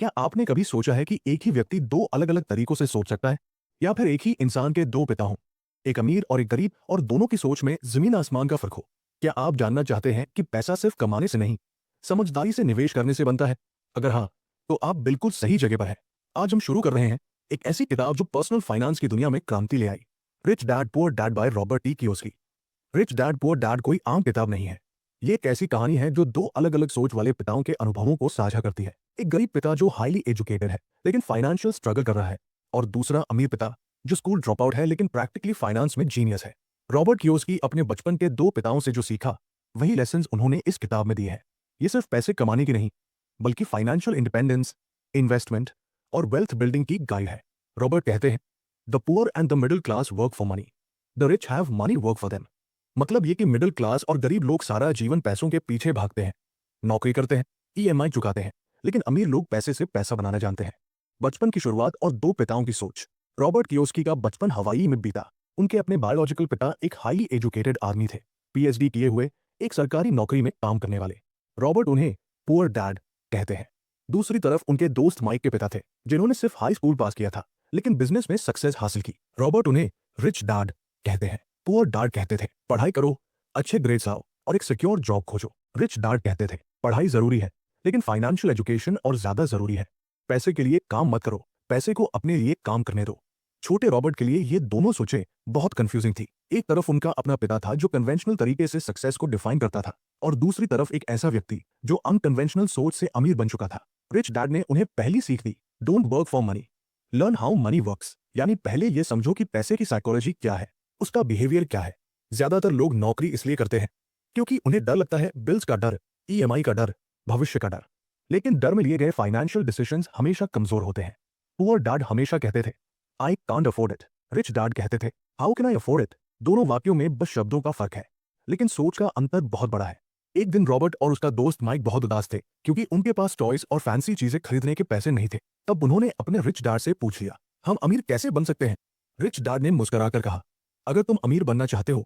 क्या आपने कभी सोचा है कि एक ही व्यक्ति दो अलग-अलग तरीकों से सोच सकता है? या फिर एक ही इंसान के दो पिता हों, एक अमीर और एक गरीब और दोनों की सोच में ज़मीन आसमान का फ़र्क हो? क्या आप जानना चाहते हैं कि पैसा सिर्फ कमाने से नहीं, समझदारी से निवेश करने से बनता है? अगर हाँ, तो आप बिल्कुल सही जगह पर हैं। आज हम शुरू कर रहे हैं एक ऐसी किताब जो पर्सनल फाइनेंस की दुनिया में क्रांति ले आई। Rich dad poor dad by Robert T Kiyosaki. Rich dad poor dad कोई आम किताब नहीं है। ये एक ऐसी कहानी है जो दो अलग अलग सोच वाले पिताओं के अनुभवों को साझा करती है। एक गरीब पिता जो हाईली एजुकेटेड है लेकिन फाइनेंशियल स्ट्रगल कर रहा है, और दूसरा अमीर पिता जो स्कूल ड्रॉप आउट है लेकिन प्रैक्टिकली फाइनेंस में जीनियस है। रॉबर्ट कियोसाकी अपने बचपन के दो पिताओं से जो सीखा, वही लेसन उन्होंने इस किताब में दिए हैं। ये सिर्फ पैसे कमाने की नहीं, बल्कि फाइनेंशियल इंडिपेंडेंस, इन्वेस्टमेंट और वेल्थ बिल्डिंग की गाइड है। रॉबर्ट कहते हैं, the poor and the middle class work for money, the rich have money work for them. मतलब ये कि मिडिल क्लास और गरीब लोग सारा जीवन पैसों के पीछे भागते हैं, नौकरी करते हैं, ईएमआई चुकाते हैं, लेकिन अमीर लोग पैसे से पैसा बनाना जानते हैं। बचपन की शुरुआत और दो पिताओं की सोच। रॉबर्ट कियोसाकी का बचपन हवाई में बीता। उनके अपने बायोलॉजिकल पिता एक हाईली एजुकेटेड आर्मी थे, पीएचडी किए हुए, एक सरकारी नौकरी में काम करने वाले। रॉबर्ट उन्हें पुअर डैड कहते हैं। दूसरी तरफ उनके दोस्त माइक के पिता थे, जिन्होंने सिर्फ हाई स्कूल पास किया था लेकिन बिजनेस में सक्सेस हासिल की। रॉबर्ट उन्हें रिच डैड कहते हैं। पुअर डैड कहते थे, पढ़ाई करो, अच्छे ग्रेड्स आओ और एक सिक्योर जॉब खोजो। रिच डैड कहते थे, पढ़ाई जरूरी है लेकिन फाइनेंशियल एजुकेशन और ज्यादा जरूरी है। पैसे के लिए काम मत करो, पैसे को अपने लिए काम करने दो। छोटे रॉबर्ट के लिए ये दोनों सोचें बहुत कंफ्यूजिंग थी। एक तरफ उनका अपना पिता था जो कन्वेंशनल तरीके से सक्सेस को डिफाइन करता था, और दूसरी तरफ एक ऐसा व्यक्ति जो अनकन्वेंशनल सोच से अमीर बन चुका था। रिच डैड ने उन्हें पहली सीख दी, don't work for money, learn how money works. यानी पहले ये समझो कि पैसे की साइकोलॉजी क्या है, उसका बिहेवियर क्या है। ज्यादातर लोग नौकरी इसलिए करते हैं क्योंकि उन्हें डर लगता है, बिल्स का डर, ईएमआई का डर, भविष्य का डर। लेकिन डर में लिए गए फाइनेंशियल डिसीजंस हमेशा कमजोर होते हैं। पुअर डैड हमेशा कहते थे, I can't afford it. Rich dad कहते थे, how can I afford it. दोनों वाक्यों में बस शब्दों का फर्क है, लेकिन सोच का अंतर बहुत बड़ा है। एक दिन रॉबर्ट और उसका दोस्त माइक बहुत उदास थे क्योंकि उनके पास टॉयज और फैंसी चीजें खरीदने के पैसे नहीं थे। तब उन्होंने अपने रिच डैड से पूछ लिया, हम अमीर कैसे बन सकते हैं? रिच डैड ने मुस्कुराकर कहा, अगर तुम अमीर बनना चाहते हो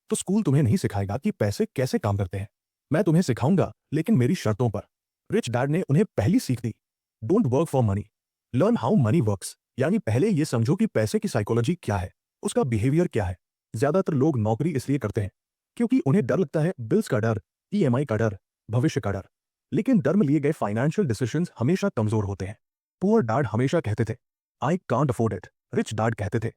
तो स्कूल तुम्हें नहीं सिखाएगा कि पैसे कैसे काम करते हैं। मैं तुम्हें सिखाऊंगा, लेकिन मेरी शर्तों पर। रिच डैड ने उन्हें पहली सीख दी, don't work for money, learn how money works. यानी पहले ये समझो कि पैसे की साइकोलॉजी क्या है, उसका बिहेवियर क्या है। ज्यादातर लोग नौकरी इसलिए करते हैं क्योंकि उन्हें डर लगता है, बिल्स का डर, ईएमआई का डर, भविष्य का डर। लेकिन डर में लिए गए फाइनेंशियल डिसीजंस हमेशा कमजोर होते हैं। पुअर डैड हमेशा कहते थे, I can't afford it. Rich dad कहते थे,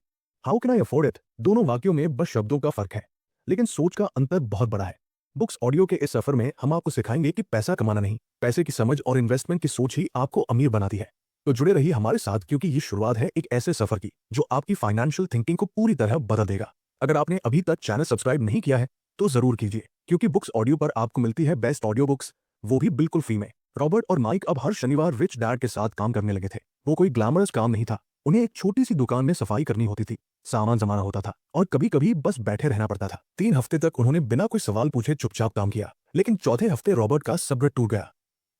how can I afford it. दोनों वाक्यों में बस शब्दों का फर्क है, लेकिन सोच का अंतर बहुत बड़ा है। बुक्स ऑडियो के इस सफर में हम आपको सिखाएंगे कि पैसा कमाना नहीं, पैसे की समझ और इन्वेस्टमेंट की सोच ही आपको अमीर बनाती है। तो जुड़े रहिए हमारे साथ, क्योंकि ये शुरुआत है एक ऐसे सफर की जो आपकी फाइनेंशियल थिंकिंग को पूरी तरह बदल देगा। अगर आपने अभी तक चैनल सब्सक्राइब नहीं किया है तो जरूर कीजिए, क्योंकि बुक्स ऑडियो पर आपको मिलती है बेस्ट ऑडियो बुक्स, वो भी बिल्कुल फ्री में। रॉबर्ट और माइक अब हर शनिवार रिच डैड के साथ काम करने लगे थे। वो कोई ग्लैमरस काम नहीं था, उन्हें एक छोटी सी दुकान में सफाई करनी होती थी, सामान जमाना होता था और कभी कभी बस बैठे रहना पड़ता था। 3 हफ्ते तक उन्होंने बिना कोई सवाल पूछे चुपचाप काम किया, लेकिन चौथे हफ्ते रॉबर्ट का सब्र टूट गया।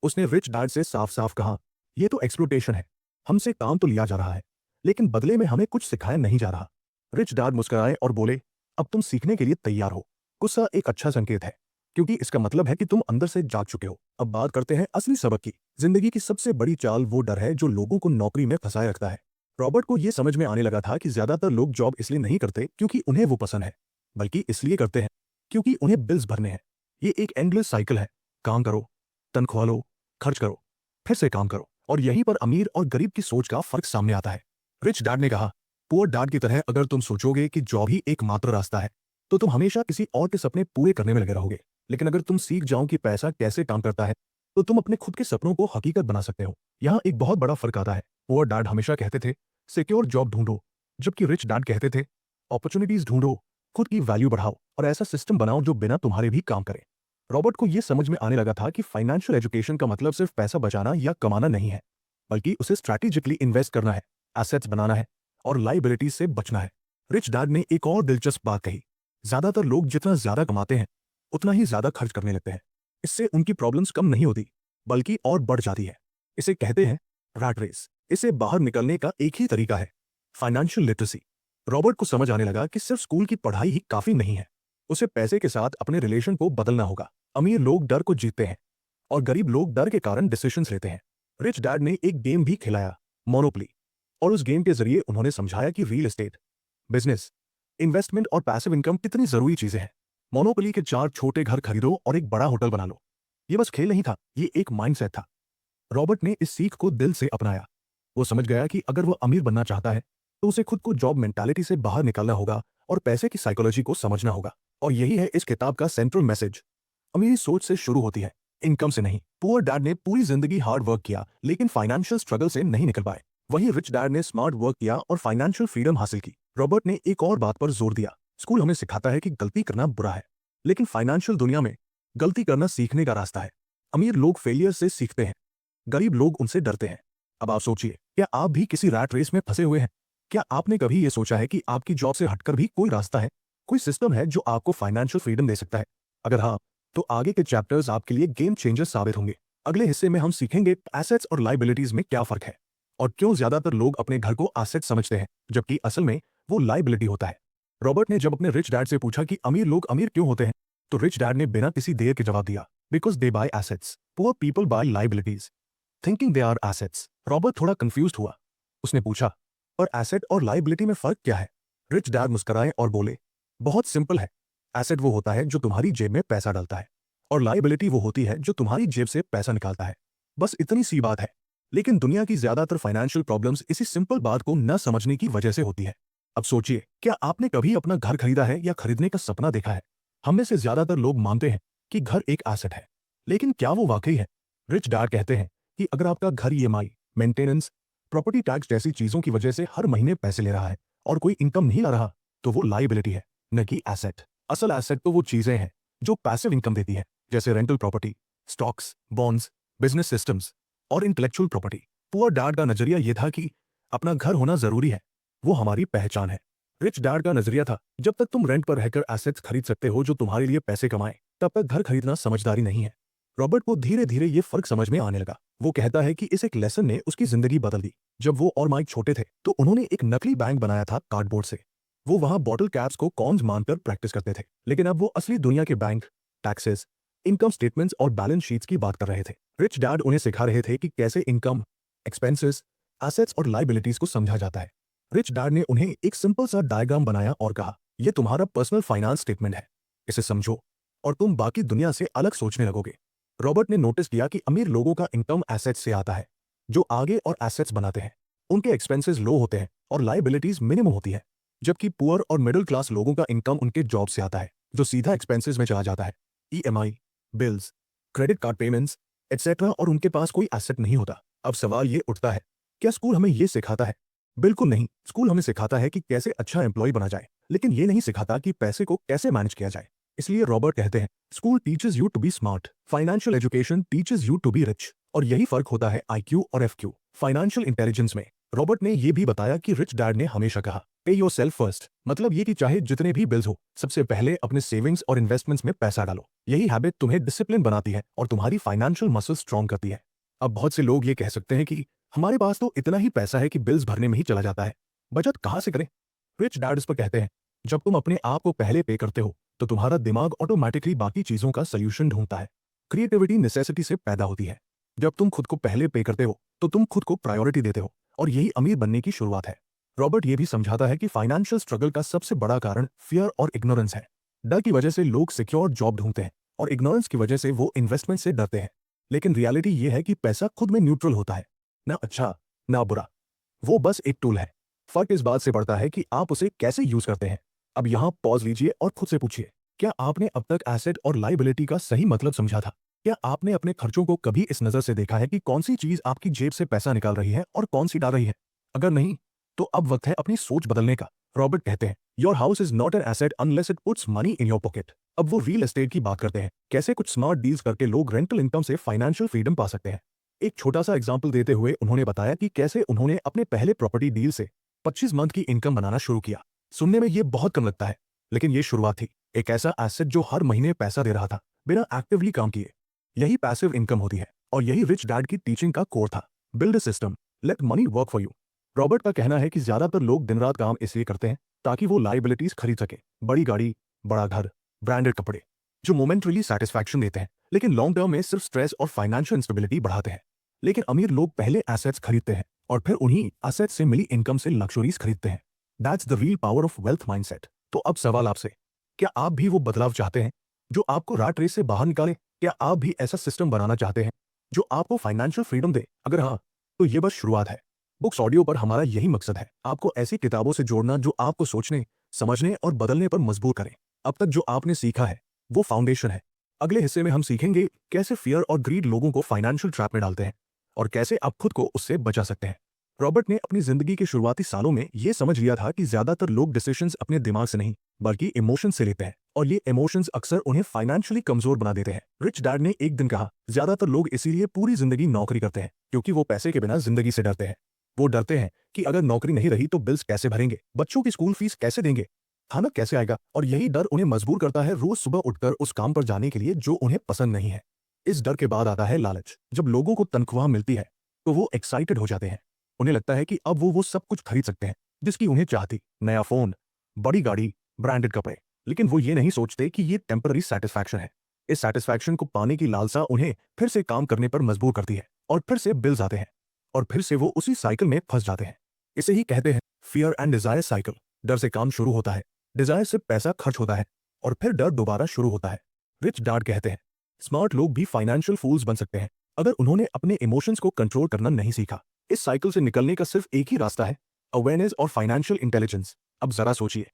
उसने रिच डैड से साफ साफ कहा, यह तो एक्सप्लॉयटेशन है, हमसे काम तो लिया जा रहा है लेकिन बदले में हमें कुछ सिखाया नहीं जा रहा। रिच डैड मुस्कुराए और बोले, अब तुम सीखने के लिए तैयार हो। गुस्सा एक अच्छा संकेत है, क्योंकि इसका मतलब है कि तुम अंदर से जाग चुके हो। अब बात करते हैं असली सबक की। जिंदगी की सबसे बड़ी चाल वो डर है जो लोगों को नौकरी में फंसाए रखता है। रॉबर्ट को यह समझ में आने लगा था कि ज्यादातर लोग जॉब इसलिए नहीं करते क्योंकि उन्हें वो पसंद है, बल्कि इसलिए करते हैं क्योंकि उन्हें बिल्स भरने हैं। ये एक एंडलेस साइकिल है, काम करो, तनख्वाह लो, खर्च करो, फिर से काम करो, और यहीं पर अमीर और गरीब की सोच का फर्क सामने आता है। रिच डैड ने कहा, पुअर डैड की तरह अगर तुम सोचोगे कि जॉब ही एकमात्र रास्ता है तो तुम हमेशा किसी और के सपने पूरे करने में लगे रहोगे। लेकिन अगर तुम सीख जाओ कि पैसा कैसे काम करता है तो तुम अपने खुद के सपनों को हकीकत बना सकते हो। यहाँ एक बहुत बड़ा फर्क आता है। पुअर डैड हमेशा कहते थे, सिक्योर जॉब ढूंढो, जबकि रिच डैड कहते थे, अपॉर्चुनिटीज ढूंढो, खुद की वैल्यू बढ़ाओ और ऐसा सिस्टम बनाओ जो बिना तुम्हारे भी काम करे। रॉबर्ट को यह समझ में आने लगा था कि फाइनेंशियल एजुकेशन का मतलब सिर्फ पैसा बचाना या कमाना नहीं है, बल्कि उसे स्ट्रैटेजिकली इन्वेस्ट करना है, एसेट्स बनाना है और लाइबिलिटीज से बचना है। रिच डैड ने एक और दिलचस्प बात कही, ज्यादातर लोग जितना ज्यादा कमाते हैं उतना ही ज्यादा खर्च करने लगते हैं। इससे उनकी प्रॉब्लम्स कम नहीं होती, बल्कि और बढ़ जाती है। इसे कहते हैं रैट रेस। इसे बाहर निकलने का एक ही तरीका है, फाइनेंशियल लिटरेसी। रॉबर्ट को समझ आने लगा कि सिर्फ स्कूल की पढ़ाई ही काफी नहीं है, उसे पैसे के साथ अपने रिलेशन को बदलना होगा। अमीर लोग डर को जीतते हैं और गरीब लोग डर के कारण डिसीजंस लेते हैं। रिच डैड ने एक गेम भी खिलाया, मोनोपोली, और उस गेम के जरिए उन्होंने समझाया कि रियल एस्टेट, बिजनेस, इन्वेस्टमेंट और पैसिव इनकम कितनी जरूरी चीजें हैं। मोनोपोली के 4 छोटे घर खरीदो और एक बड़ा होटल बना लो। ये बस खेल नहीं था, ये एक माइंडसेट था। रॉबर्ट ने इस सीख को दिल से अपनाया। वो समझ गया कि अगर वो अमीर बनना चाहता है तो उसे खुद को जॉब मेंटालिटी से बाहर निकलना होगा और पैसे की साइकोलॉजी को समझना होगा। और यही है इस किताब का सेंट्रल मैसेज। अमीरी सोच से शुरू होती है, इनकम से नहीं। पुअर डैड ने पूरी जिंदगी हार्ड वर्क किया लेकिन फाइनेंशियल स्ट्रगल से नहीं निकल पाए। वहीं रिच डैड ने स्मार्ट वर्क किया और फाइनेंशियल फ्रीडम हासिल की। रॉबर्ट ने एक और बात पर जोर दिया, स्कूल हमें सिखाता है कि गलती करना बुरा है, लेकिन फाइनेंशियल दुनिया में गलती करना सीखने का रास्ता है। अमीर लोग फेलियर से सीखते हैं, गरीब लोग उनसे डरते हैं। अब आप सोचिए, क्या आप भी किसी रैट रेस में फंसे हुए हैं? क्या आपने कभी ये सोचा है कि आपकी जॉब से हटकर भी कोई रास्ता है, कोई सिस्टम है जो आपको फाइनेंशियल फ्रीडम दे सकता है? अगर हाँ, तो आगे के चैप्टर्स आपके लिए गेम चेंजर साबित होंगे। अगले हिस्से में हम सीखेंगे एसेट्स और लाइबिलिटीज में क्या फर्क है और क्यों ज्यादातर लोग अपने घर को एसेट समझते हैं जबकि असल में वो लाइबिलिटी होता है। रॉबर्ट ने जब अपने रिच डैड से पूछा कि अमीर लोग अमीर क्यों होते हैं, तो रिच डैड ने बिना किसी देर के जवाब दिया, because they buy assets, poor people buy liabilities thinking they are assets. Robert थोड़ा कंफ्यूज्ड हुआ। उसने पूछा, पर एसेट और लाइबिलिटी में फर्क क्या है? रिच डैड मुस्कुराए और बोले, बहुत सिंपल है। एसेट वो होता है जो तुम्हारी जेब में पैसा डालता है और लाइबिलिटी वो होती है जो तुम्हारी जेब से पैसा निकालता है। बस इतनी सी बात है। लेकिन दुनिया की ज्यादातर फाइनेंशियल प्रॉब्लम्स इसी सिंपल बात को न समझने की वजह से होती है। अब सोचिए, क्या आपने कभी अपना घर खरीदा है या खरीदने का सपना देखा है? हम में से ज्यादातर लोग मानते हैं कि घर एक एसेट है, लेकिन क्या वो वाकई है? रिच डैड कहते हैं कि अगर आपका घर ईएमआई, मेंटेनेंस, प्रॉपर्टी टैक्स जैसी चीजों की वजह से हर महीने पैसे ले रहा है और कोई इनकम नहीं ला रहा, तो वो लाइबिलिटी है, न कि एसेट। असल एसेट तो वो चीजें हैं जो पैसिव इनकम देती है, जैसे rental property, stocks, bonds, business systems और इंटेलेक्चुअल प्रॉपर्टी। पुअर डैड का नजरिया यह था कि अपना घर होना जरूरी है, वो हमारी पहचान है। रिच डैड का नजरिया था, जब तक तुम रेंट पर रहकर एसेट्स खरीद सकते हो जो तुम्हारे लिए पैसे कमाए, तब तक घर खरीदना समझदारी नहीं है। रॉबर्ट को धीरे धीरे ये फर्क समझ में आने लगा। वो कहता है कि इस एक लेसन ने उसकी जिंदगी बदल दी। जब वो और माइक छोटे थे तो उन्होंने एक नकली बैंक बनाया था कार्डबोर्ड से। वो वहां बॉटल कैप्स को कॉन्स मानकर प्रैक्टिस करते थे, लेकिन अब वो असली दुनिया के बैंक, टैक्सेस, इनकम स्टेटमेंट्स और बैलेंस शीट्स की बात कर रहे थे। रिच डैड उन्हें सिखा रहे थे कि कैसे इनकम, एक्सपेंसेस, एसेट्स और लाइबिलिटीज को समझा जाता है। रिच डैड ने उन्हें एक सिंपल सा डायग्राम बनाया और कहा, यह तुम्हारा पर्सनल फाइनेंस स्टेटमेंट है, इसे समझो और तुम बाकी दुनिया से अलग सोचने लगोगे। रॉबर्ट ने नोटिस किया कि अमीर लोगों का इनकम एसेट्स से आता है, जो आगे और एसेट्स बनाते हैं। उनके एक्सपेंसेस लो होते हैं और लाइबिलिटीज मिनिमम होती है, जबकि पुअर और मिडिल क्लास लोगों का इनकम उनके जॉब से आता है, जो सीधा एक्सपेंसेस में चला जाता है, EMI, bills, credit card payments etcetera, और उनके पास कोई एसेट नहीं होता। अब सवाल ये उठता है, क्या स्कूल हमें ये सिखाता है? बिल्कुल नहीं। स्कूल हमें सिखाता है कि कैसे अच्छा एम्प्लॉय बना जाए, लेकिन ये नहीं सिखाता कि पैसे को कैसे मैनेज किया जाए। इसलिए रॉबर्ट कहते हैं, school teaches you to be smart, financial education teaches you to be rich. और यही फर्क होता है आईक्यू और एफक्यू, फाइनेंशियल इंटेलिजेंस में। रॉबर्ट ने यह भी बताया कि रिच डैड ने हमेशा कहा, पे योर सेल्फ फर्स्ट, मतलब ये कि चाहे जितने भी बिल्स हो, सबसे पहले अपने सेविंग्स और इन्वेस्टमेंट्स में पैसा डालो। यही हैबिट तुम्हें डिसिप्लिन बनाती है और तुम्हारी फाइनेंशियल मसल स्ट्रॉन्ग करती है। अब बहुत से लोग ये कह सकते हैं कि हमारे पास तो इतना ही पैसा है कि बिल्स भरने में ही चला जाता है, बचत कहां से करें? रिच डैड इस पर कहते हैं, जब तुम अपने आप को पहले पे करते हो तो तुम्हारा दिमाग ऑटोमेटिकली बाकी चीजों का सोल्यूशन ढूंढता है। क्रिएटिविटी नेसेसिटी से पैदा होती है। जब तुम खुद को पहले पे करते हो तो तुम खुद को प्रायोरिटी देते हो, और यही अमीर बनने की शुरुआत है। रॉबर्ट ये भी समझाता है कि फाइनेंशियल स्ट्रगल का सबसे बड़ा कारण फियर और इग्नोरेंस है। डर की वजह से लोग सिक्योर जॉब ढूंढते हैं और इग्नोरेंस की वजह से वो इन्वेस्टमेंट से डरते हैं। लेकिन रियलिटी ये है कि पैसा खुद में न्यूट्रल होता है, ना अच्छा ना बुरा। वो बस एक टूल है। फर्क इस बात से पड़ता है कि आप उसे कैसे यूज करते हैं। अब यहां पॉज लीजिए और खुद से पूछिए, क्या आपने अब तक एसेट और लाइबिलिटी का सही मतलब समझा था? क्या आपने अपने खर्चों को कभी इस नजर से देखा है कि कौन सी चीज आपकी जेब से पैसा निकाल रही है और कौन सी डाल रही है? अगर नहीं, तो अब वक्त है अपनी सोच बदलने का। रॉबर्ट कहते हैं, your house is not an asset unless it puts money in your pocket. अब वो रियल एस्टेट की बात करते हैं, कैसे कुछ स्मार्ट डील्स करके लोग रेंटल इनकम से फाइनेंशियल फ्रीडम पा सकते हैं। एक छोटा सा एग्जाम्पल देते हुए उन्होंने बताया कि कैसे उन्होंने अपने पहले प्रॉपर्टी डील से 25 मंथ की इनकम बनाना शुरू किया। सुनने में ये बहुत कम लगता है, लेकिन ये शुरुआत थी। एक ऐसा एसेट जो हर महीने पैसा दे रहा था बिना एक्टिवली काम किए। यही पैसिव इनकम होती है और यही रिच डैड की टीचिंग का कोर था। Build a system, late money work for you. Robert का कहना है कि ज्यादातर लोग दिन रात काम इसलिए करते हैं ताकि वो लाइबिलिटीज खरीद सके, बड़ी गाड़ी, बड़ा घर, ब्रांडेड कपड़े, जो मोमेंटरीली सेटिस्फैक्शन देते हैं लेकिन लॉन्ग टर्म में सिर्फ स्ट्रेस और फाइनेंशियल इंस्टेबिलिटी बढ़ाते हैं। लेकिन अमीर लोग पहले एसेट्स खरीदते हैं और फिर उन्हीं एसेट्स से मिली इनकम से लग्जरीज खरीदते हैं। That's the real power of wealth mindset. तो अब सवाल आपसे, क्या आप भी वो बदलाव चाहते हैं जो आपको रैट रेस से बाहर निकाले? क्या आप भी ऐसा सिस्टम बनाना चाहते हैं जो आपको फाइनेंशियल फ्रीडम दे? अगर हाँ, तो ये बस शुरुआत है। बुक्स ऑडियो पर हमारा यही मकसद है, आपको ऐसी किताबों से जोड़ना जो आपको सोचने, समझने और बदलने पर मजबूर करें। अब तक जो आपने सीखा है वो फाउंडेशन है। अगले हिस्से में हम सीखेंगे कैसे फियर और ग्रीड लोगों को फाइनेंशियल ट्रैप में डालते हैं और कैसे आप खुद को उससे बचा सकते हैं। रॉबर्ट ने अपनी जिंदगी के शुरुआती सालों में यह समझ लिया था कि ज्यादातर लोग डिसीजंस अपने दिमाग से नहीं बल्कि इमोशन से लेते हैं और ये इमोशंस अक्सर उन्हें फाइनेंशियली कमजोर बना देते हैं। रिच डैड ने एक दिन कहा, ज्यादातर लोग इसीलिए पूरी जिंदगी नौकरी करते हैं क्योंकि वो पैसे के बिना जिंदगी से डरते हैं। वो डरते हैं कि अगर नौकरी नहीं रही तो बिल्स कैसे भरेंगे, बच्चों की स्कूल फीस कैसे देंगे, खाना कैसे आएगा। और यही डर उन्हें मजबूर करता है रोज सुबह उठकर उस काम पर जाने के लिए जो उन्हें पसंद नहीं है। इस डर के बाद आता है लालच। जब लोगों को तनख्वाह मिलती है तो वो एक्साइटेड हो जाते हैं। उन्हें लगता है कि अब वो सब कुछ खरीद सकते हैं जिसकी उन्हें चाहती, नया फोन, बड़ी गाड़ी, ब्रांडेड कपड़े। लेकिन वो ये नहीं सोचते कि ये टेम्पररी सेटिस्फैक्शन है। इस सेटिस्फैक्शन को पाने की लालसा उन्हें फिर से काम करने पर मजबूर करती है और फिर से बिल्स आते हैं और फिर से वो उसी साइकिल में फंस जाते हैं। इसे ही कहते हैं फियर एंड डिजायर साइकिल। डर से काम शुरू होता है, डिजायर से पैसा खर्च होता है और फिर डर दोबारा शुरू होता है। रिच डैड कहते हैं स्मार्ट लोग भी फाइनेंशियल फूल्स बन सकते हैं अगर उन्होंने अपने इमोशंस को कंट्रोल करना नहीं सीखा। इस साइकिल से निकलने का सिर्फ एक ही रास्ता है, अवेयरनेस और फाइनेंशियल इंटेलिजेंस। अब जरा सोचिए,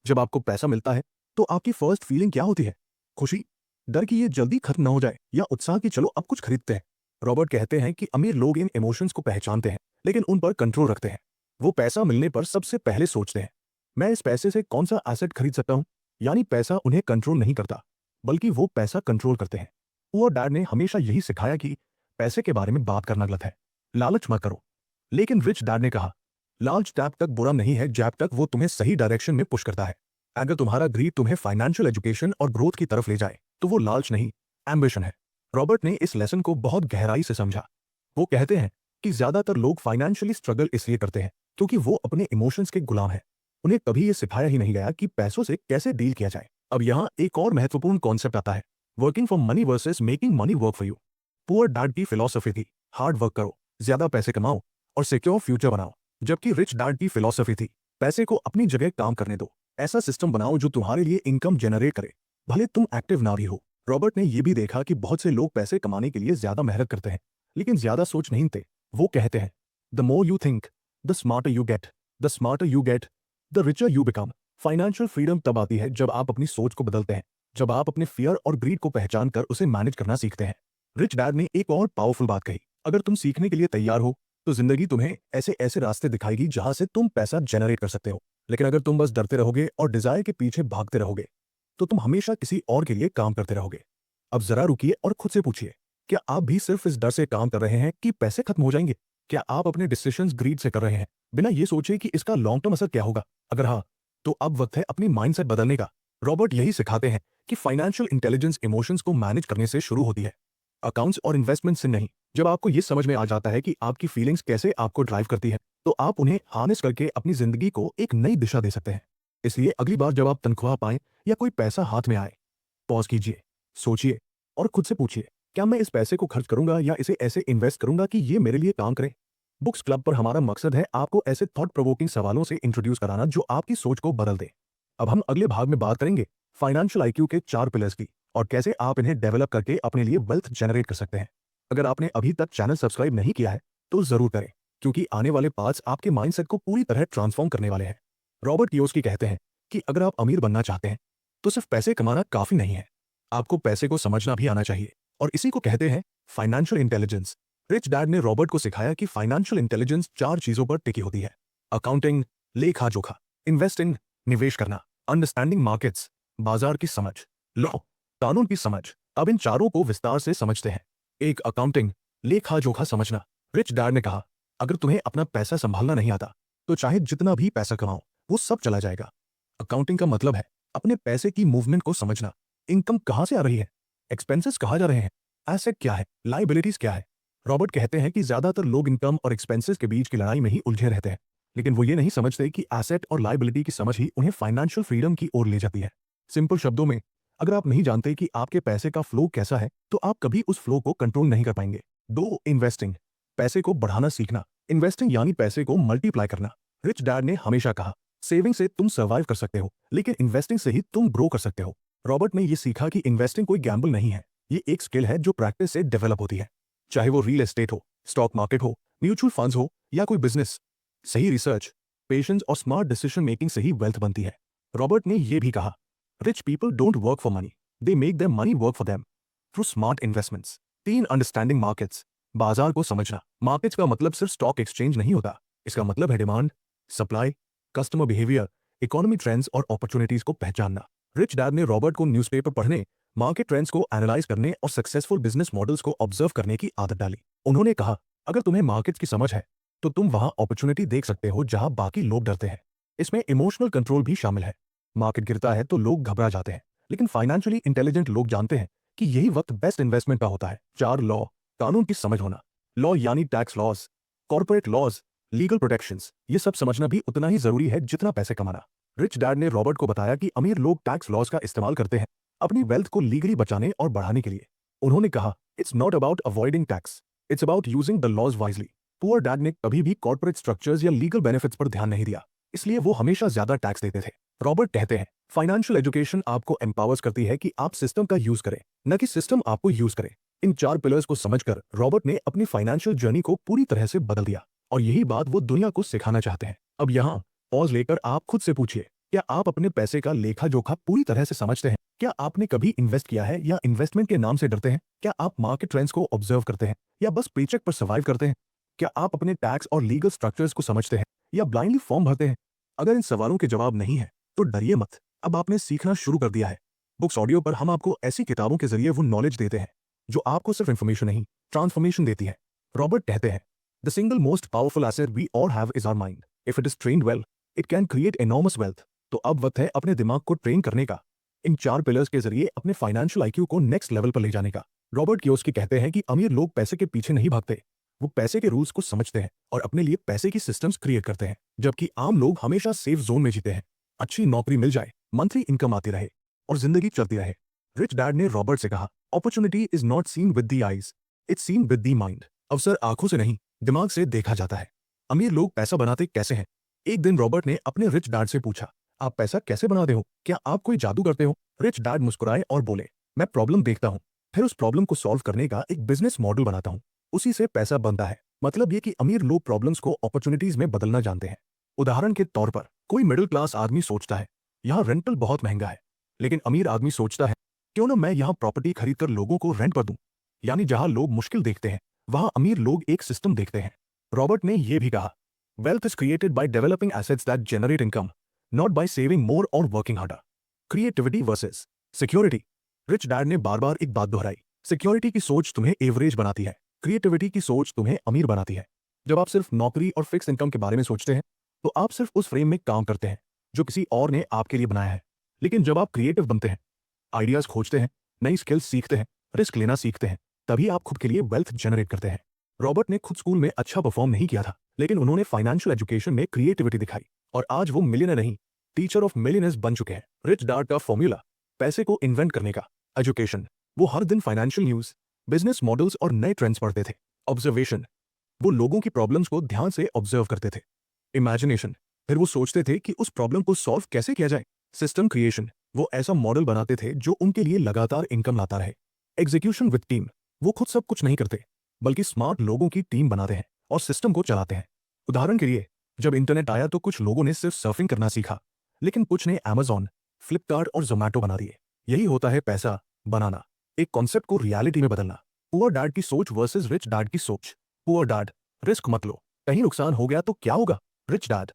जब आपको पैसा मिलता है तो आपकी फर्स्ट फीलिंग क्या होती है? खुशी, डर कि ये जल्दी खत्म ना हो जाए, या उत्साह कि चलो अब कुछ खरीदते हैं? रॉबर्ट कहते हैं कि अमीर लोग इन इमोशंस को पहचानते हैं लेकिन उन पर कंट्रोल रखते हैं। वो पैसा मिलने पर सबसे पहले सोचते हैं, मैं इस पैसे से कौन सा एसेट खरीद सकता हूं। यानी पैसा उन्हें कंट्रोल नहीं करता बल्कि वो पैसा कंट्रोल करते हैं। पुअर डैड ने हमेशा यही सिखाया कि पैसे के बारे में बात करना गलत है, लालच मत करो। लेकिन रिच डैड ने कहा, लालच तब तक बुरा नहीं है जब तक वो तुम्हें सही डायरेक्शन में पुश करता है। अगर तुम्हारा ग्रीड तुम्हें फाइनेंशियल एजुकेशन और ग्रोथ की तरफ ले जाए तो वो लालच नहीं, एम्बिशन है। रॉबर्ट ने इस लेसन को बहुत गहराई से समझा। वो कहते हैं कि ज्यादातर लोग फाइनेंशियली स्ट्रगल इसलिए करते हैं क्योंकि वो अपने इमोशंस के गुलाम हैं। उन्हें कभी ये सिखाया ही नहीं गया कि पैसों से कैसे डील किया जाए। अब यहाँ एक और महत्वपूर्ण कॉन्सेप्ट आता है, working for money versus making money work for you. Poor dad की फिलॉसफी थी हार्ड वर्क करो, ज्यादा पैसे कमाओ और सिक्योर फ्यूचर बनाओ। जबकि रिच डैड की फिलॉसफी थी पैसे को अपनी जगह काम करने दो, ऐसा सिस्टम बनाओ जो तुम्हारे लिए इनकम जनरेट करे भले तुम एक्टिव ना भी हो। रॉबर्ट ने यह भी देखा कि बहुत से लोग पैसे कमाने के लिए ज्यादा मेहनत करते हैं लेकिन ज्यादा सोच नहीं थे। वो कहते हैं the more you think the smarter you get, the smarter you get the richer you become. Financial freedom तब आती है जब आप अपनी सोच को बदलते हैं, जब आप अपने फियर और ग्रीड को पहचान कर उसे मैनेज करना सीखते हैं। रिच डैड ने एक और पावरफुल बात कही, अगर तुम सीखने के लिए तैयार हो तो जिंदगी तुम्हें ऐसे ऐसे रास्ते दिखाएगी जहां से तुम पैसा जनरेट कर सकते हो। लेकिन अगर तुम बस डरते रहोगे और डिजायर के पीछे भागते रहोगे तो तुम हमेशा किसी और के लिए काम करते रहोगे। अब जरा रुकिए और खुद से पूछिए, क्या आप भी सिर्फ इस डर से काम कर रहे हैं कि पैसे खत्म हो जाएंगे? क्या आप अपने डिसीजंस ग्रीड से कर रहे हैं बिना ये सोचे कि इसका लॉन्ग टर्म असर क्या होगा? अगर हाँ, तो अब वक्त है अपनी माइंडसेट बदलने का। रॉबर्ट यही सिखाते हैं कि फाइनेंशियल इंटेलिजेंस इमोशंस को मैनेज करने से शुरू होती है, अकाउंट्स और इन्वेस्टमेंट से नहीं। जब आपको ये समझ में आ जाता है कि आपकी फीलिंग्स कैसे आपको ड्राइव करती है तो आप उन्हें हार्नेस करके अपनी जिंदगी को एक नई दिशा दे सकते हैं। इसलिए अगली बार जब आप तनख्वाह पाएं या कोई पैसा हाथ में आए, पॉज कीजिए, सोचिए और खुद से पूछिए, क्या मैं इस पैसे को खर्च करूंगा या इसे ऐसे इन्वेस्ट करूंगा कि ये मेरे लिए काम करे? बुक्स क्लब पर हमारा मकसद है आपको ऐसे थॉट प्रोवोकिंग सवालों से इंट्रोड्यूस कराना जो आपकी सोच को बदल दे। अब हम अगले भाग में बात करेंगे फाइनेंशियल आईक्यू के 4 पिलर्स की और कैसे आप इन्हें डेवलप करके अपने लिए वेल्थ जनरेट कर सकते हैं। अगर आपने अभी तक चैनल सब्सक्राइब नहीं किया है तो जरूर करें क्योंकि आने वाले पार्ट्स आपके माइंडसेट को पूरी तरह ट्रांसफॉर्म करने वाले हैं। रॉबर्ट कियोसाकी कहते हैं कि अगर आप अमीर बनना चाहते हैं तो सिर्फ पैसे कमाना काफी नहीं है, आपको पैसे को समझना भी आना चाहिए और इसी को कहते हैं फाइनेंशियल इंटेलिजेंस। रिच डैड ने रॉबर्ट को सिखाया कि फाइनेंशियल इंटेलिजेंस 4 चीजों पर टिकी होती है, अकाउंटिंग, लेखा जोखा, इन्वेस्टिंग, निवेश करना, अंडरस्टैंडिंग मार्केट्स, बाजार की समझ, लॉ, कानून की समझ। अब इन चारों को विस्तार से समझते हैं। एक, अकाउंटिंग, लेखा जोखा समझना। रिच डैड ने कहा, अगर तुम्हें अपना पैसा संभालना नहीं आता तो चाहे जितना भी पैसा कमाओ वो सब चला जाएगा। अकाउंटिंग का मतलब है अपने पैसे की मूवमेंट को समझना, इनकम कहां से आ रही है, एक्सपेंसेस कहां जा रहे हैं, एसेट क्या है, लाइबिलिटीज क्या है। रॉबर्ट कहते हैं कि ज्यादातर लोग इनकम और एक्सपेंसेस के बीच की लड़ाई में ही उलझे रहते हैं लेकिन वो ये नहीं समझते कि एसेट और लाइबिलिटी की समझ ही उन्हें फाइनेंशियल फ्रीडम की ओर ले जाती है। सिंपल शब्दों में, अगर आप नहीं जानते कि आपके पैसे का फ्लो कैसा है तो आप कभी उस फ्लो को कंट्रोल नहीं कर पाएंगे। 2, इन्वेस्टिंग, पैसे को बढ़ाना सीखना। इन्वेस्टिंग यानी पैसे को मल्टीप्लाई करना। रिच डैड ने हमेशा कहा, सेविंग से तुम सर्वाइव कर सकते हो, लेकिन इन्वेस्टिंग से ही तुम ग्रो कर सकते हो। रॉबर्ट ने यह सीखा कि इन्वेस्टिंग कोई गैम्बल नहीं है, ये एक स्किल है जो प्रैक्टिस से डेवलप होती है। चाहे वो रियल एस्टेट हो, स्टॉक मार्केट हो, म्यूचुअल फंड्स हो या कोई बिजनेस, सही रिसर्च, पेशेंस और स्मार्ट डिसीजन मेकिंग से ही वेल्थ बनती है। रॉबर्ट ने यह भी कहा, rich people don't work for money, they make their money work for them through smart investments. 3 understanding markets. बाजार को समझना। मार्केट्स का मतलब सिर्फ स्टॉक एक्सचेंज नहीं होता, इसका मतलब है demand, supply, customer behaviour, economy trends और अपॉर्चुनिटीज को पहचानना। रिच डैड ने रॉबर्ट को न्यूज़पेपर पढ़ने, मार्केट ट्रेंड्स को एनालाइज करने और सक्सेसफुल बिजनेस मॉडल्स को ऑब्जर्व करने की आदत डाली। उन्होंने कहा, अगर तुम्हें मार्केट्स की समझ है तो तुम वहां अपॉर्चुनिटी देख सकते हो जहां बाकी लोग डरते हैं। इसमें इमोशनल कंट्रोल भी शामिल है। मार्केट गिरता है तो लोग घबरा जाते हैं, लेकिन फाइनेंशियली इंटेलिजेंट लोग जानते हैं कि यही वक्त बेस्ट इन्वेस्टमेंट का होता है। 4 लॉ। कानून की समझ होना। लॉ यानी tax laws, corporate laws, legal protections, ये सब समझना भी उतना ही जरूरी है जितना पैसे कमाना। रिच डैड ने रॉबर्ट को बताया कि अमीर लोग टैक्स लॉज का इस्तेमाल करते हैं अपनी वेल्थ को लीगली बचाने और बढ़ाने के लिए। उन्होंने कहा, it's not about avoiding tax, it's about using the laws wisely. Poor dad ने कभी भी कॉर्पोरेट स्ट्रक्चर्स या लीगल बेनिफिट्स पर ध्यान नहीं दिया, इसलिए वो हमेशा ज्यादा टैक्स देते थे। रॉबर्ट कहते हैं, फाइनेंशियल एजुकेशन आपको एम्पावर्स करती है कि आप सिस्टम का यूज करें, न कि सिस्टम आपको यूज करे। इन 4 पिलर्स को समझकर रॉबर्ट ने अपनी फाइनेंशियल जर्नी को पूरी तरह से बदल दिया, और यही बात वो दुनिया को सिखाना चाहते हैं। अब यहाँ पॉज लेकर आप खुद से पूछिए, क्या आप अपने पैसे का लेखा जोखा पूरी तरह से समझते हैं? क्या आपने कभी इन्वेस्ट किया है या इन्वेस्टमेंट के नाम से डरते हैं? क्या आप मार्केट ट्रेंड्स को ऑब्जर्व करते हैं या बस पेचेक पर सर्वाइव करते हैं? क्या आप अपने टैक्स और लीगल स्ट्रक्चर्स को समझते हैं या ब्लाइंडली फॉर्म भरते हैं? अगर इन सवालों के जवाब नहीं है तो डरिए मत, अब आपने सीखना शुरू कर दिया है। बुक्स ऑडियो पर हम आपको ऐसी किताबों के जरिए वो नॉलेज देते हैं जो आपको सिर्फ इन्फॉर्मेशन नहीं, ट्रांसफॉर्मेशन देती है। रॉबर्ट कहते हैं, the single most powerful asset we all have is our mind. If it is trained well, it can create enormous wealth. तो अब वक्त है अपने दिमाग को ट्रेन करने का, इन 4 पिलर्स के जरिए अपने फाइनेंशियल आईक्यू को नेक्स्ट लेवल पर ले जाने का। रॉबर्ट कियोसाकी कहते हैं कि अमीर लोग पैसे के पीछे नहीं भागते, वो पैसे के रूल्स को समझते हैं और अपने लिए पैसे की सिस्टम्स क्रिएट करते हैं, जबकि आम लोग हमेशा सेफ जोन में जीते हैं। अच्छी नौकरी मिल जाए, मंथली इनकम आती रहे और जिंदगी चलती रहे। रिच डैड ने रॉबर्ट से कहा, opportunity is not seen with the eyes, it's seen with the mind. अवसर आंखों से नहीं, दिमाग से देखा जाता है। अमीर लोग पैसा बनाते कैसे हैं? एक दिन रॉबर्ट ने अपने रिच डैड से पूछा, आप पैसा कैसे बनाते हो? क्या आप कोई जादू करते हो? रिच डैड मुस्कुराए और बोले, मैं प्रॉब्लम देखता हूं, फिर उस प्रॉब्लम को सॉल्व करने का एक बिजनेस मॉडल बनाता हूं, उसी से पैसा बनता है। मतलब ये कि अमीर लोग प्रॉब्लम्स को अपॉर्चुनिटीज में बदलना जानते हैं। उदाहरण के तौर पर, कोई मिडिल क्लास आदमी सोचता है, यहाँ रेंटल बहुत महंगा है, लेकिन अमीर आदमी सोचता है, क्यों ना मैं यहाँ प्रॉपर्टी खरीदकर लोगों को रेंट पर दूं। यानी जहां लोग मुश्किल देखते हैं, वहां अमीर लोग एक सिस्टम देखते हैं। रॉबर्ट ने यह भी कहा, wealth is created by developing assets that generate income, not by saving more और working harder. Creativity versus security. Rich dad ने बार बार एक बात दोहराई, सिक्योरिटी की सोच तुम्हें एवरेज बनाती है, क्रिएटिविटी की सोच तुम्हें अमीर बनाती है। जब आप सिर्फ नौकरी और फिक्स इनकम के बारे में सोचते हैं तो आप सिर्फ उस फ्रेम में काम करते हैं जो किसी और ने आपके लिए बनाया है। लेकिन जब आप क्रिएटिव बनते हैं, आइडियाज खोजते हैं, नई स्किल्स सीखते हैं, रिस्क लेना सीखते हैं, तभी आप खुद के लिए वेल्थ जनरेट करते हैं। रॉबर्ट ने खुद स्कूल में अच्छा परफॉर्म नहीं किया था, लेकिन उन्होंने फाइनेंशियल एजुकेशन में क्रिएटिविटी दिखाई और आज वो मिलियनर नहीं, टीचर ऑफ मिलियनर्स बन चुके हैं। रिच डैड का फॉर्मूला, पैसे को इन्वेंट करने का। एजुकेशन, वो हर दिन फाइनेंशियल न्यूज, बिजनेस मॉडल्स और नए ट्रेंड्स पढ़ते थे। ऑब्जर्वेशन, वो लोगों की प्रॉब्लम्स को ध्यान से ऑब्जर्व करते थे। इमेजिनेशन, फिर वो सोचते थे कि उस प्रॉब्लम को सॉल्व कैसे किया जाए। सिस्टम क्रिएशन, वो ऐसा मॉडल बनाते थे जो उनके लिए लगातार इनकम लाता रहे। एग्जीक्यूशन विद टीम, वो खुद सब कुछ नहीं करते, बल्कि स्मार्ट लोगों की टीम बनाते हैं और सिस्टम को चलाते हैं। उदाहरण के लिए, जब इंटरनेट आया तो कुछ लोगों ने सिर्फ सर्फिंग करना सीखा, लेकिन कुछ ने अमेजॉन, फ्लिपकार्ट और जोमैटो बना दिए। यही होता है पैसा बनाना, एक कॉन्सेप्ट को रियलिटी में बदलना। पुअर डैड की सोच वर्सेस रिच डैड की सोच। पुअर डैड, रिस्क मत लो, कहीं नुकसान हो गया तो क्या होगा। रिच डैड,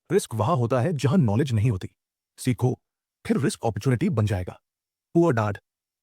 रिस्क वहां होता है जहां नॉलेज नहीं होती, सीखो, फिर रिस्क अपॉर्चुनिटी बन जाएगा। पुअर डैड,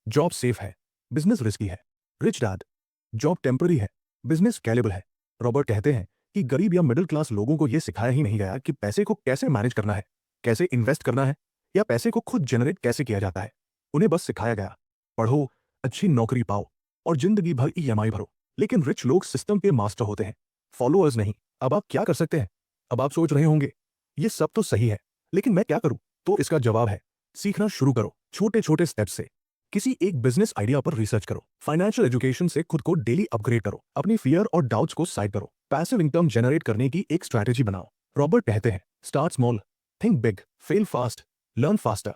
जॉब सेफ है, बिजनेस रिस्की है। रिच डैड, जॉब टेम्पररी है, बिजनेस स्केलेबल है। रॉबर्ट कहते हैं कि गरीब या मिडिल क्लास लोगों को यह सिखाया ही नहीं गया कि पैसे को कैसे मैनेज करना है, कैसे इन्वेस्ट करना है, या पैसे को खुद जनरेट कैसे किया जाता है। उन्हें बस सिखाया गया, पढ़ो, अच्छी नौकरी पाओ और जिंदगी भर ईएमआई भरो। लेकिन रिच लोग सिस्टम के मास्टर होते हैं, फॉलोअर्स नहीं। अब आप क्या कर सकते हैं? अब आप सोच रहे होंगे, ये सब तो सही है, लेकिन मैं क्या करूं? तो इसका जवाब है, सीखना शुरू करो, छोटे छोटे स्टेप्स से। किसी एक बिजनेस आइडिया पर रिसर्च करो, फाइनेंशियल एजुकेशन से खुद को डेली अपग्रेड करो, अपनी फियर और डाउट्स को साइड करो, पैसिव इनकम जनरेट करने की एक स्ट्रैटेजी बनाओ। रॉबर्ट कहते हैं, start small, think big, fail fast, learn faster.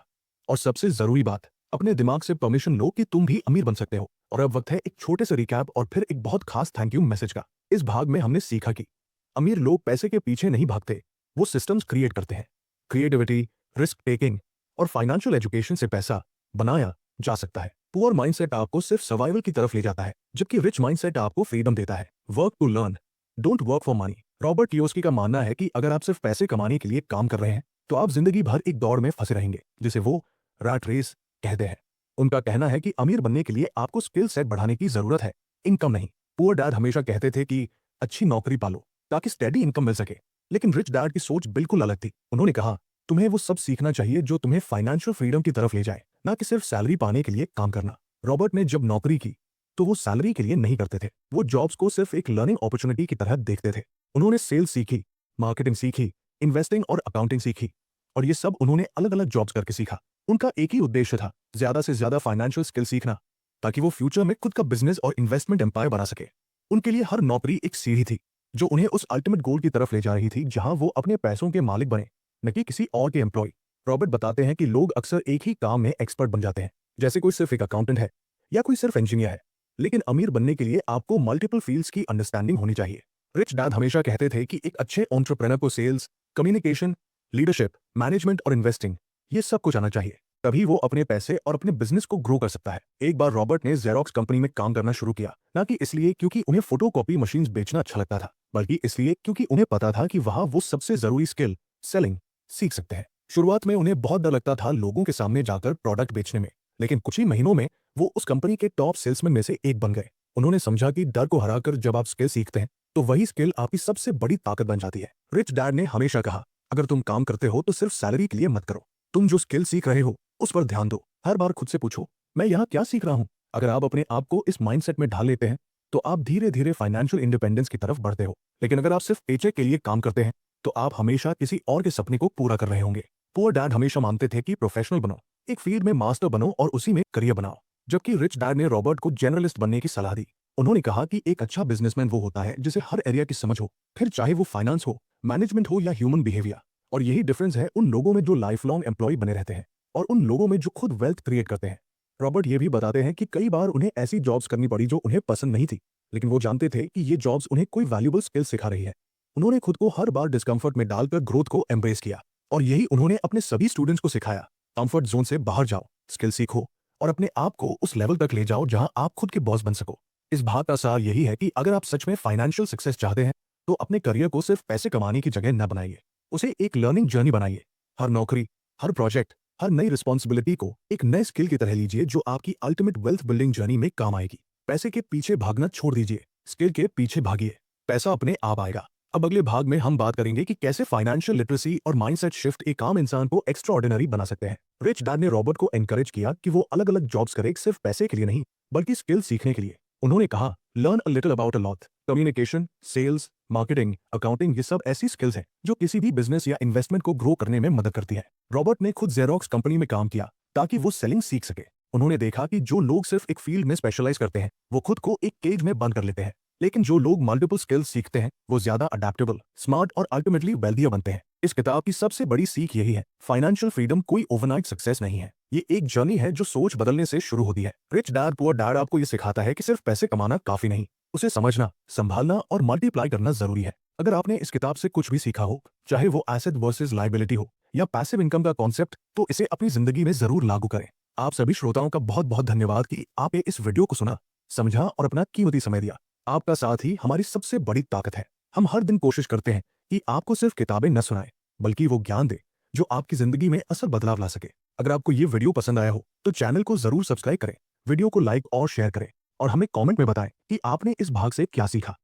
और सबसे जरूरी बात, अपने दिमाग से परमिशन लो कि तुम भी अमीर बन सकते हो। और अब वक्त है एक छोटे से रिकैप और फिर एक बहुत खास थैंक यू मैसेज का। इस भाग में हमने सीखा कि अमीर लोग पैसे के पीछे नहीं भागते, वो सिस्टम्स क्रिएट करते हैं। क्रिएटिविटी, रिस्क टेकिंग और फाइनेंशियल एजुकेशन से पैसा बनाया जा सकता है। पुअर माइंडसेट आपको सिर्फ सर्वाइवल की तरफ ले जाता है, जबकि रिच माइंडसेट आपको फ्रीडम देता है। Work to learn, don't work for money. Robert Kiyosaki का मानना है कि अगर आप सिर्फ पैसे कमाने के लिए काम कर रहे हैं तो आप जिंदगी भर एक दौड़ में फंसे रहेंगे, जिसे वो रैट रेस कहते हैं। उनका कहना है कि अमीर बनने के लिए आपको स्किल सेट बढ़ाने की जरूरत है, इनकम नहीं। पुअर डैड हमेशा कहते थे कि अच्छी नौकरी पालो ताकि स्टेडी इनकम मिल सके, लेकिन रिच डैड की सोच बिल्कुल अलग थी। उन्होंने कहा, तुम्हें वो सब सीखना चाहिए जो तुम्हें फाइनेंशियल फ्रीडम की तरफ ले जाए, ना कि सिर्फ सैलरी पाने के लिए काम करना। रॉबर्ट ने जब नौकरी की तो वो सैलरी के लिए नहीं करते थे, वो जॉब्स को सिर्फ एक लर्निंग अपॉर्चुनिटी की तरह देखते थे। उन्होंने सेल्स सीखी, मार्केटिंग सीखी, इन्वेस्टिंग और अकाउंटिंग सीखी, और ये सब उन्होंने अलग अलग जॉब्स करके सीखा। उनका एक ही उद्देश्य था, ज्यादा से ज्यादा फाइनेंशियल स्किल सीखना, ताकि वो फ्यूचर में खुद का बिजनेस और इन्वेस्टमेंट एम्पायर बना सके। उनके लिए हर नौकरी एक सीढ़ी थी जो उन्हें उस अल्टीमेट गोल की तरफ ले जा रही थी, जहां वो अपने पैसों के मालिक बने, न कि किसी और के एम्प्लॉय। रॉबर्ट बताते हैं कि लोग अक्सर एक ही काम में एक्सपर्ट बन जाते हैं, जैसे कोई सिर्फ एक अकाउंटेंट है या कोई सिर्फ इंजीनियर है, लेकिन अमीर बनने के लिए आपको मल्टीपल फील्ड्स की अंडरस्टैंडिंग होनी चाहिए। रिच डैड हमेशा कहते थे कि एक अच्छे एंटरप्रेन्योर को सेल्स, कम्युनिकेशन, लीडरशिप, मैनेजमेंट और इन्वेस्टिंग, ये सब कुछ आना चाहिए, तभी वो अपने पैसे और अपने बिजनेस को ग्रो कर सकता है। एक बार रॉबर्ट ने जेरोक्स कंपनी में काम करना शुरू किया, ना कि इसलिए क्योंकि उन्हें फोटोकॉपी मशीन्स बेचना अच्छा लगता था, बल्कि इसलिए क्योंकि उन्हें पता था कि वहां वो सबसे जरूरी स्किल, सेलिंग, सीख सकते हैं। शुरुआत में उन्हें बहुत डर लगता था लोगों के सामने जाकर प्रोडक्ट बेचने में, लेकिन कुछ ही महीनों में वो उस कंपनी के टॉप सेल्समैन में से एक बन गए। उन्होंने समझा कि डर को हराकर जब आप स्किल सीखते हैं तो वही स्किल आपकी सबसे बड़ी ताकत बन जाती है। रिच डैड ने हमेशा कहा, अगर तुम काम करते हो तो सिर्फ सैलरी के लिए मत करो, तुम जो स्किल सीख रहे हो उस पर ध्यान दो। हर बार खुद से पूछो, मैं यहाँ क्या सीख रहा हूँ। अगर आप अपने आप को इस माइंडसेट में ढाल लेते हैं तो आप धीरे धीरे फाइनेंशियल इंडिपेंडेंस की तरफ बढ़ते हो, लेकिन अगर आप सिर्फ पेचेक के लिए काम करते हैं तो आप हमेशा किसी और के सपने को पूरा कर रहे होंगे। पुअर डैड हमेशा मानते थे कि प्रोफेशनल बनो, एक फील्ड में मास्टर बनो और उसी में करियर बनाओ, जबकि रिच डैड ने रॉबर्ट को जनरलिस्ट बनने की सलाह दी। उन्होंने कहा कि एक अच्छा बिजनेसमैन वो होता है जिसे हर एरिया की समझ हो, फिर चाहे वो फाइनेंस हो, मैनेजमेंट हो या ह्यूमन बिहेवियर। और यही डिफरेंस है उन लोगों में जो लाइफ लॉन्ग एम्प्लॉय बने रहते हैं और उन लोगों में जो खुद वेल्थ क्रिएट करते हैं। रॉबर्ट ये भी बताते हैं कि कई बार उन्हें ऐसी जॉब्स करनी पड़ी जो उन्हें पसंद नहीं थी, लेकिन वो जानते थे कि ये जॉब्स उन्हें कोई वैल्यूएबल स्किल सिखा रही है। उन्होंने खुद को हर बार डिस्कम्फर्ट में डालकर ग्रोथ को एम्ब्रेस किया, और यही उन्होंने अपने सभी स्टूडेंट्स को सिखाया। कंफर्ट जोन से बाहर जाओ, स्किल सीखो और अपने आप को उस लेवल तक ले जाओ जहां आप खुद के बॉस बन सको। इस भाग का सार यही है कि अगर आप सच में फाइनेंशियल सक्सेस चाहते हैं तो अपने करियर को सिर्फ पैसे कमाने की जगह न बनाइए, उसे एक लर्निंग जर्नी बनाइए। हर नौकरी, हर प्रोजेक्ट, हर नई रिस्पॉन्सिबिलिटी को एक नए स्किल की तरह लीजिए जो आपकी अल्टीमेट वेल्थ बिल्डिंग जर्नी में काम आएगी। पैसे के पीछे भागना छोड़ दीजिए, स्किल के पीछे भागिए, पैसा अपने आप आएगा। अब अगले भाग में हम बात करेंगे कि कैसे फाइनेंशियल लिटरेसी और माइंडसेट शिफ्ट एक आम इंसान को एक्स्ट्रा ऑर्डिनरी बना सकते हैं। रिच डैड ने रॉबर्ट को एनकरेज किया कि वो अलग अलग जॉब्स करे, सिर्फ पैसे के लिए नहीं बल्कि स्किल सीखने के लिए। उन्होंने कहा, learn a little about a lot. Communication, sales, marketing, accounting, ये सब ऐसी स्किल्स हैं जो किसी भी बिजनेस या इन्वेस्टमेंट को ग्रो करने में मदद करती है। रॉबर्ट ने खुद जेरोक्स कंपनी में काम किया ताकि वो सेलिंग सीख सके। उन्होंने देखा कि जो लोग सिर्फ एक फील्ड में स्पेशलाइज करते हैं वो खुद को एक केज में बंद कर लेते हैं, लेकिन जो लोग मल्टीपल स्किल्स सीखते हैं वो ज्यादा अडेप्टेबल, स्मार्ट और अल्टीमेटली वेल्थियर बनते हैं। इस किताब की सबसे बड़ी सीख यही है, फाइनेंशियल फ्रीडम कोई ओवरनाइट सक्सेस नहीं है, ये एक जर्नी है जो सोच बदलने से शुरू होती है। रिच डैड पुअर डैड आपको ये सिखाता है कि सिर्फ पैसे कमाना काफी नहीं, उसे समझना, संभालना और मल्टीप्लाई करना जरूरी है। अगर आपने इस किताब से कुछ भी सीखा हो, चाहे वो एसेट वर्सेस लायबिलिटी हो या पैसिव इनकम का कॉन्सेप्ट, तो इसे अपनी जिंदगी में जरूर लागू करें। आप सभी श्रोताओं का बहुत बहुत धन्यवाद कि आपने इस वीडियो को सुना, समझा और अपना कीमती समय दिया। आपका साथ ही हमारी सबसे बड़ी ताकत है। हम हर दिन कोशिश करते हैं कि आपको सिर्फ किताबें न सुनाएं, बल्कि वो ज्ञान दे जो आपकी जिंदगी में असल बदलाव ला सके। अगर आपको ये वीडियो पसंद आया हो तो चैनल को जरूर सब्सक्राइब करें, वीडियो को लाइक और शेयर करें और हमें कमेंट में बताएं कि आपने इस भाग से क्या सीखा।